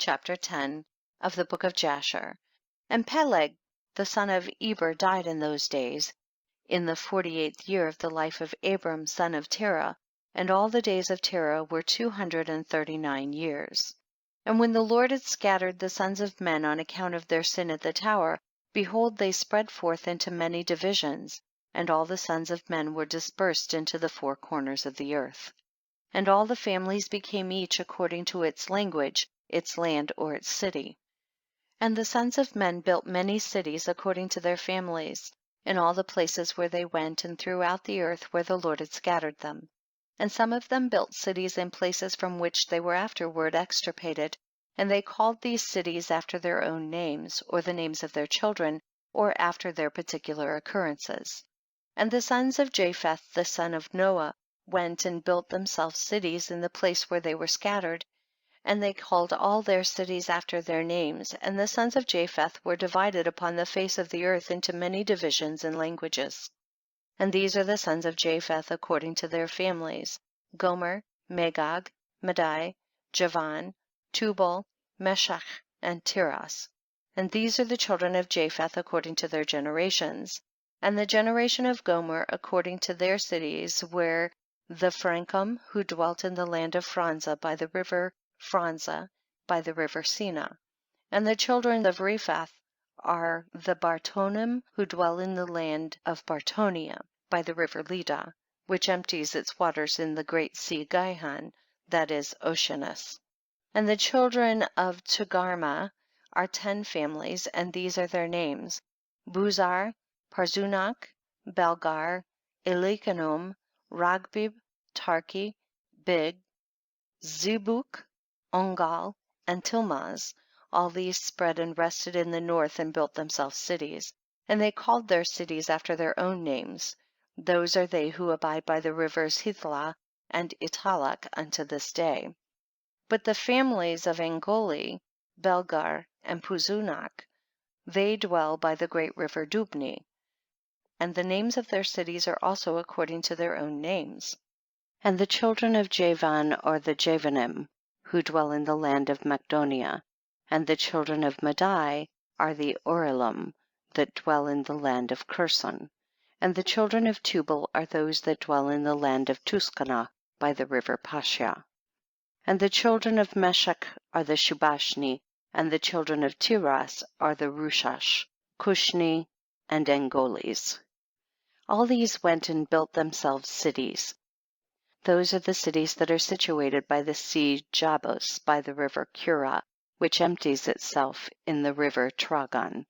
Chapter 10 of the Book of Jasher. And Peleg, the son of Eber, died in those days, in the 48th year of the life of Abram, son of Terah, and all the days of Terah were 239 years. And when the Lord had scattered the sons of men on account of their sin at the tower, behold, they spread forth into many divisions, and all the sons of men were dispersed into the four corners of the earth. And all the families became each according to its language, its land, or its city. And the sons of men built many cities according to their families, in all the places where they went, and throughout the earth where the Lord had scattered them. And some of them built cities in places from which they were afterward extirpated, and they called these cities after their own names, or the names of their children, or after their particular occurrences. And the sons of Japheth, the son of Noah, went and built themselves cities in the place where they were scattered, and they called all their cities after their names. And the sons of Japheth were divided upon the face of the earth into many divisions and languages. And these are the sons of Japheth according to their families: Gomer, Magog, Madai, Javan, Tubal, Meshach, and Tiras. And these are the children of Japheth according to their generations. And the generation of Gomer according to their cities were the Francum, who dwelt in the land of Franza by the river Franza, by the river Sina. And the children of Rephath are the Bartonim, who dwell in the land of Bartonia, by the river Leda, which empties its waters in the great sea Gihon, that is Oceanus. And the children of Togarmah are 10 families, and these are their names: Buzar, Parzunach, Belgar, Elikanom, Ragbib, Tarki, Big, Zebuk, Ongal, and Tilmaz. All these spread and rested in the north, and built themselves cities. And they called their cities after their own names. Those are they who abide by the rivers Hithlah and Italak unto this day. But the families of Angoli, Belgar, and Puzunach, they dwell by the great river Dubni. And the names of their cities are also according to their own names. And the children of Javan are the Javanim, who dwell in the land of Macedonia. And the children of Madai are the Orilim, that dwell in the land of Curson. And the children of Tubal are those that dwell in the land of Tuscana, by the river Pasha. And the children of Meshach are the Shubashni, and the children of Tiras are the Rushash, Cushni, and Angolis. All these went and built themselves cities. Those are the cities that are situated by the sea Jabus, by the river Kura, which empties itself in the river Tragon.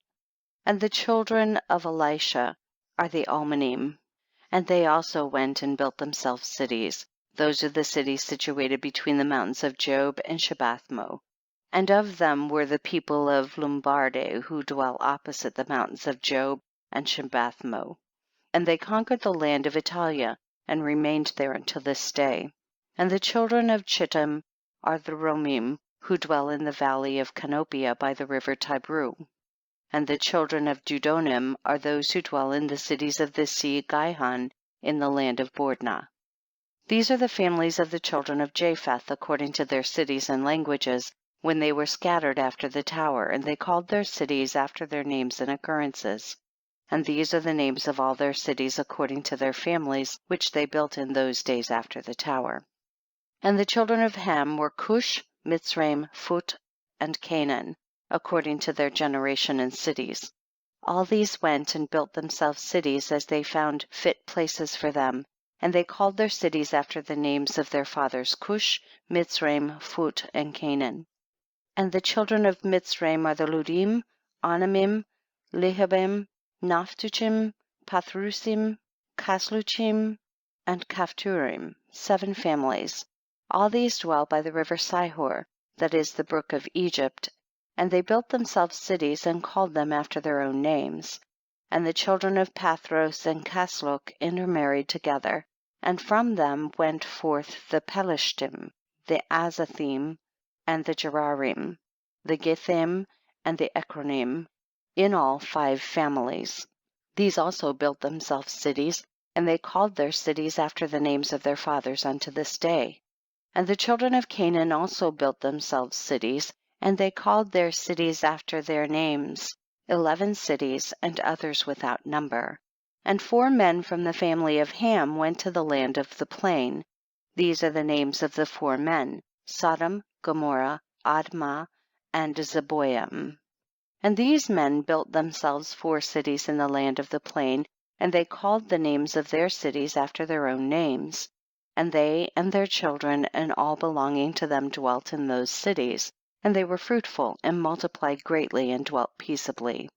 And the children of Elisha are the Almanim, and they also went and built themselves cities. Those are the cities situated between the mountains of Job and Shabathmo. And of them were the people of Lombarde, who dwell opposite the mountains of Job and Shabathmo. And they conquered the land of Italia, and remained there until this day. And the children of Chittim are the Romim, who dwell in the valley of Canopia by the river Tibru. And the children of Dudonim are those who dwell in the cities of the sea Gihon in the land of Bordna. These are the families of the children of Japheth according to their cities and languages, when they were scattered after the tower, and they called their cities after their names and occurrences. And these are the names of all their cities according to their families, which they built in those days after the tower. And the children of Ham were Cush, Mitzrayim, Phut, and Canaan, according to their generation and cities. All these went and built themselves cities as they found fit places for them, and they called their cities after the names of their fathers: Cush, Mitzrayim, Phut, and Canaan. And the children of Mitzrayim are the Ludim, Anamim, Lehabim, Naphtuchim, Pathrusim, Kasluchim, and Kaphturim, 7 families. All these dwell by the river Sihor, that is the brook of Egypt, and they built themselves cities and called them after their own names. And the children of Pathros and Kasluch intermarried together, and from them went forth the Pelishtim, the Azathim, and the Gerarim, the Githim, and the Ekronim, in all 5 families. These also built themselves cities, and they called their cities after the names of their fathers unto this day. And the children of Canaan also built themselves cities, And they called their cities after their names, 11 cities, and others without number. And 4 men from the family of Ham went to the land of the plain. These are the names of the 4 men: Sodom, Gomorrah, Admah, and Zeboiim. And these men built themselves 4 cities in the land of the plain, and they called the names of their cities after their own names. And they and their children and all belonging to them dwelt in those cities, and they were fruitful and multiplied greatly and dwelt peaceably.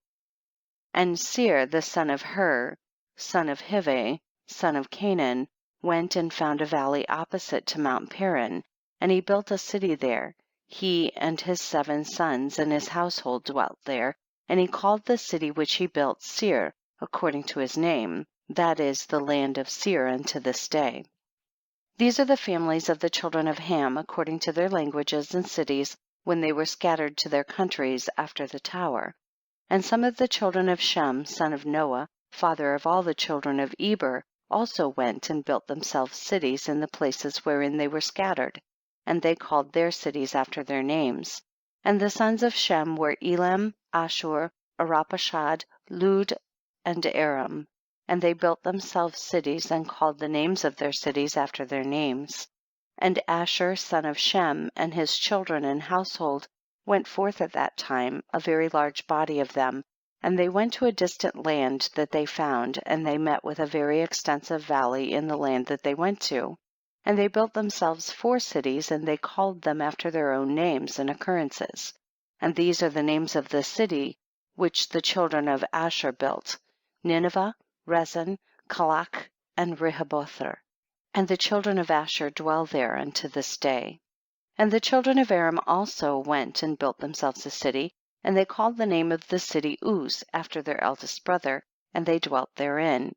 And Seir the son of Hur, son of Hivi, son of Canaan, went and found a valley opposite to Mount Paran, and he built a city there. He and his 7 sons and his household dwelt there, and he called the city which he built Seir, according to his name, that is, the land of Seir unto this day. These are the families of the children of Ham, according to their languages and cities, when they were scattered to their countries after the tower. And some of the children of Shem, son of Noah, father of all the children of Eber, also went and built themselves cities in the places wherein they were scattered, and they called their cities after their names. And the sons of Shem were Elam, Ashur, Arpachshad, Lud, and Aram. And they built themselves cities and called the names of their cities after their names. And Asher, son of Shem, and his children and household went forth at that time, a very large body of them, and they went to a distant land that they found, and they met with a very extensive valley in the land that they went to. And they built themselves 4 cities, and they called them after their own names and occurrences. And these are the names of the city which the children of Asher built: Nineveh, Rezin, Calach, and Rehoboth. And the children of Asher dwell there unto this day. And the children of Aram also went and built themselves a city, and they called the name of the city Uz, after their eldest brother, and they dwelt therein.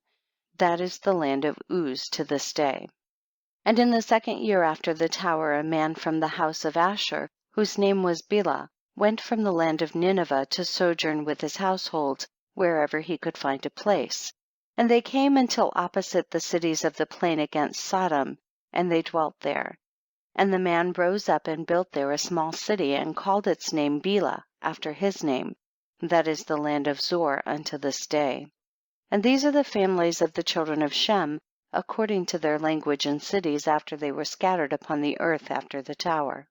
That is the land of Uz to this day. And in the 2nd year after the tower, a man from the house of Asher, whose name was Bela, went from the land of Nineveh to sojourn with his household, wherever he could find a place. And they came until opposite the cities of the plain against Sodom, and they dwelt there. And the man rose up and built there a small city, and called its name Bela, after his name, that is the land of Zor unto this day. And these are the families of the children of Shem, according to their language and cities, after they were scattered upon the earth after the tower.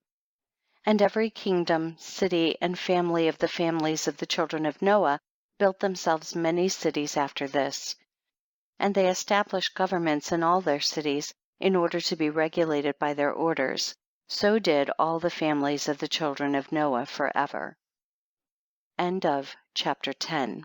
And every kingdom, city, and family of the families of the children of Noah built themselves many cities after this. And they established governments in all their cities, in order to be regulated by their orders. So did all the families of the children of Noah forever. End of chapter 10.